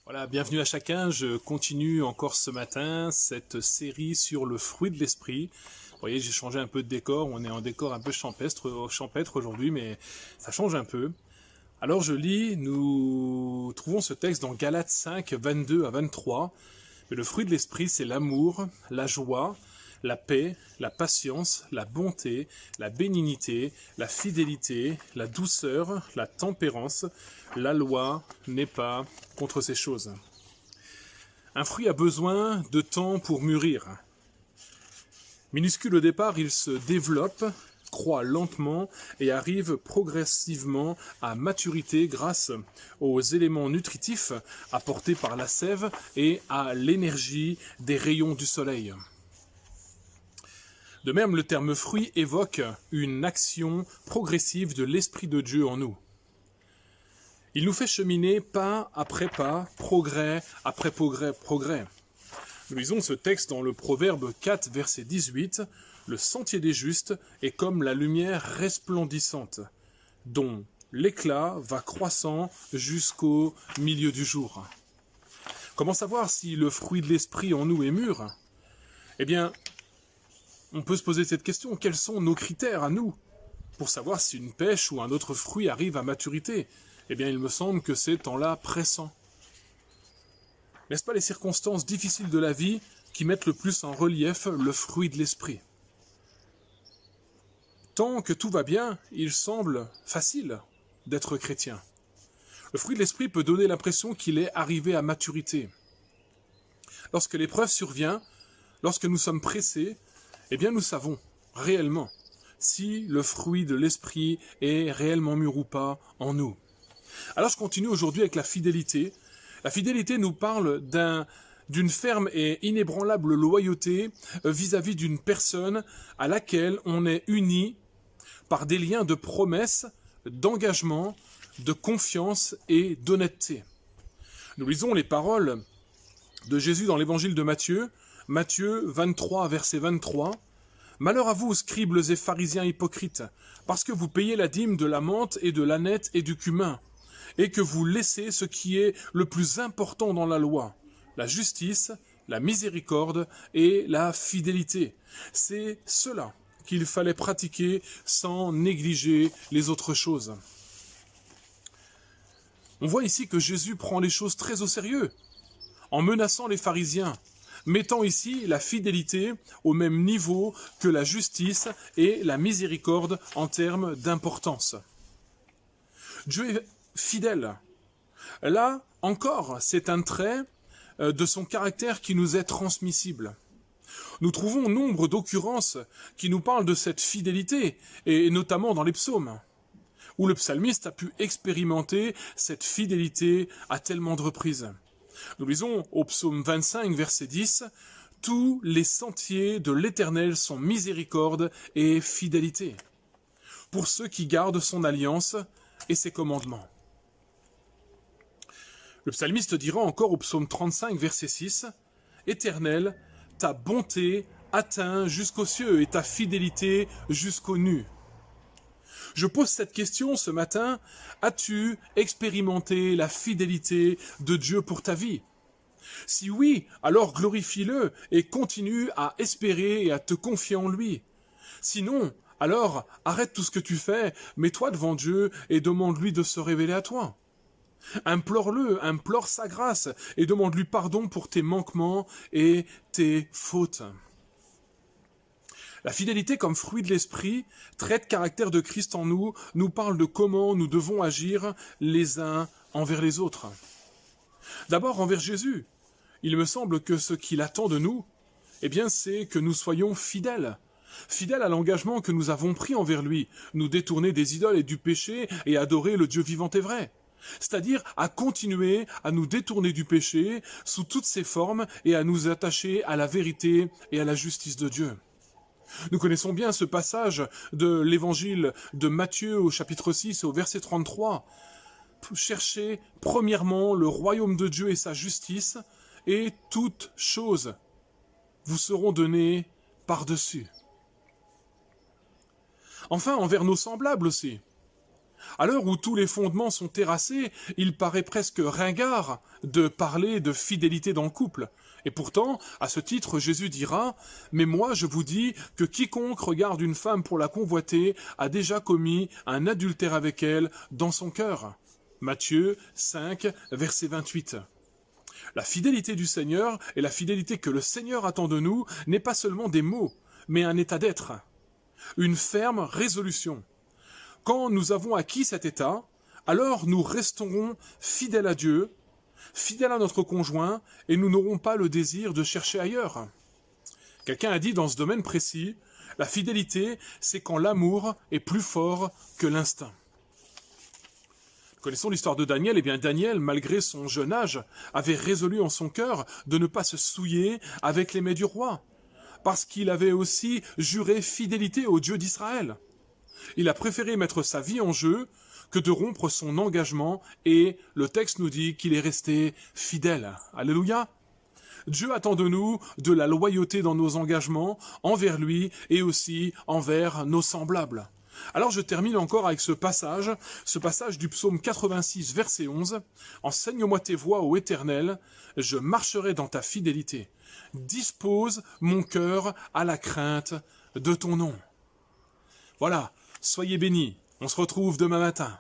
Voilà, bienvenue à chacun. Je continue encore ce matin cette série sur le fruit de l'esprit. Vous voyez, j'ai changé un peu de décor. On est en décor un peu champêtre aujourd'hui, mais ça change un peu. Alors je lis, nous trouvons ce texte dans Galates 5, 22 à 23. Mais le fruit de l'esprit, c'est l'amour, la joie, la paix, la patience, la bonté, la bénignité, la fidélité, la douceur, la tempérance. La loi n'est pas contre ces choses. Un fruit a besoin de temps pour mûrir. Minuscule au départ, il se développe, croît lentement et arrive progressivement à maturité grâce aux éléments nutritifs apportés par la sève et à l'énergie des rayons du soleil. De même, le terme fruit évoque une action progressive de l'Esprit de Dieu en nous. Il nous fait cheminer pas après pas, progrès après progrès. Nous lisons ce texte dans le Proverbe 4, verset 18. « Le sentier des justes est comme la lumière resplendissante, dont l'éclat va croissant jusqu'au milieu du jour. » Comment savoir si le fruit de l'esprit en nous est mûr ? Eh bien, on peut se poser cette question. Quels sont nos critères à nous pour savoir si une pêche ou un autre fruit arrive à maturité ? Eh bien, il me semble que c'est en la pressant. N'est-ce pas les circonstances difficiles de la vie qui mettent le plus en relief le fruit de l'esprit ? Tant que tout va bien, il semble facile d'être chrétien. Le fruit de l'esprit peut donner l'impression qu'il est arrivé à maturité. Lorsque l'épreuve survient, lorsque nous sommes pressés, eh bien nous savons réellement si le fruit de l'esprit est réellement mûr ou pas en nous. Alors je continue aujourd'hui avec la fidélité. La fidélité nous parle d'une ferme et inébranlable loyauté vis-à-vis d'une personne à laquelle on est uni par des liens de promesse, d'engagement, de confiance et d'honnêteté. Nous lisons les paroles de Jésus dans l'évangile de Matthieu, Matthieu 23, verset 23. « Malheur à vous, scribes et pharisiens hypocrites, parce que vous payez la dîme de la menthe et de l'âneth et du cumin, et que vous laissez ce qui est le plus important dans la loi, la justice, la miséricorde et la fidélité. C'est cela qu'il fallait pratiquer sans négliger les autres choses. » On voit ici que Jésus prend les choses très au sérieux, en menaçant les pharisiens, mettant ici la fidélité au même niveau que la justice et la miséricorde en termes d'importance. Dieu est fidèle. Là encore, c'est un trait de son caractère qui nous est transmissible. Nous trouvons nombre d'occurrences qui nous parlent de cette fidélité, et notamment dans les psaumes, où le psalmiste a pu expérimenter cette fidélité à tellement de reprises. Nous lisons au psaume 25, verset 10, « Tous les sentiers de l'Éternel sont miséricorde et fidélité, pour ceux qui gardent son alliance et ses commandements. » Le psalmiste dira encore au psaume 35, verset 6, « Éternel, ta bonté atteint jusqu'aux cieux et ta fidélité jusqu'aux nues. » Je pose cette question ce matin, as-tu expérimenté la fidélité de Dieu pour ta vie ? Si oui, alors glorifie-le et continue à espérer et à te confier en lui. Sinon, alors arrête tout ce que tu fais, mets-toi devant Dieu et demande-lui de se révéler à toi. Implore-le, implore sa grâce et demande-lui pardon pour tes manquements et tes fautes. La fidélité comme fruit de l'esprit, trait de caractère de Christ en nous, nous parle de comment nous devons agir les uns envers les autres. D'abord envers Jésus. Il me semble que ce qu'il attend de nous, eh bien, c'est que nous soyons fidèles. Fidèles à l'engagement que nous avons pris envers lui, nous détourner des idoles et du péché et adorer le Dieu vivant et vrai. C'est-à-dire à continuer à nous détourner du péché sous toutes ses formes et à nous attacher à la vérité et à la justice de Dieu. Nous connaissons bien ce passage de l'évangile de Matthieu au chapitre 6 au verset 33. Cherchez premièrement le royaume de Dieu et sa justice, et toutes choses vous seront données par-dessus. Enfin, envers nos semblables aussi. À l'heure où tous les fondements sont terrassés, il paraît presque ringard de parler de fidélité dans le couple. Et pourtant, à ce titre, Jésus dira « Mais moi, je vous dis que quiconque regarde une femme pour la convoiter a déjà commis un adultère avec elle dans son cœur. » Matthieu 5, verset 28. La fidélité du Seigneur et la fidélité que le Seigneur attend de nous n'est pas seulement des mots, mais un état d'être, une ferme résolution. Quand nous avons acquis cet état, alors nous resterons fidèles à Dieu, fidèles à notre conjoint, et nous n'aurons pas le désir de chercher ailleurs. Quelqu'un a dit dans ce domaine précis, la fidélité, c'est quand l'amour est plus fort que l'instinct. Connaissons l'histoire de Daniel, et bien Daniel, malgré son jeune âge, avait résolu en son cœur de ne pas se souiller avec les mets du roi, parce qu'il avait aussi juré fidélité au Dieu d'Israël. Il a préféré mettre sa vie en jeu que de rompre son engagement, et le texte nous dit qu'il est resté fidèle. Alléluia! Dieu attend de nous de la loyauté dans nos engagements envers lui et aussi envers nos semblables. Alors je termine encore avec ce passage du psaume 86, verset 11. « Enseigne-moi tes voies, ô Éternel, je marcherai dans ta fidélité. Dispose mon cœur à la crainte de ton nom. » Voilà, soyez bénis. On se retrouve demain matin.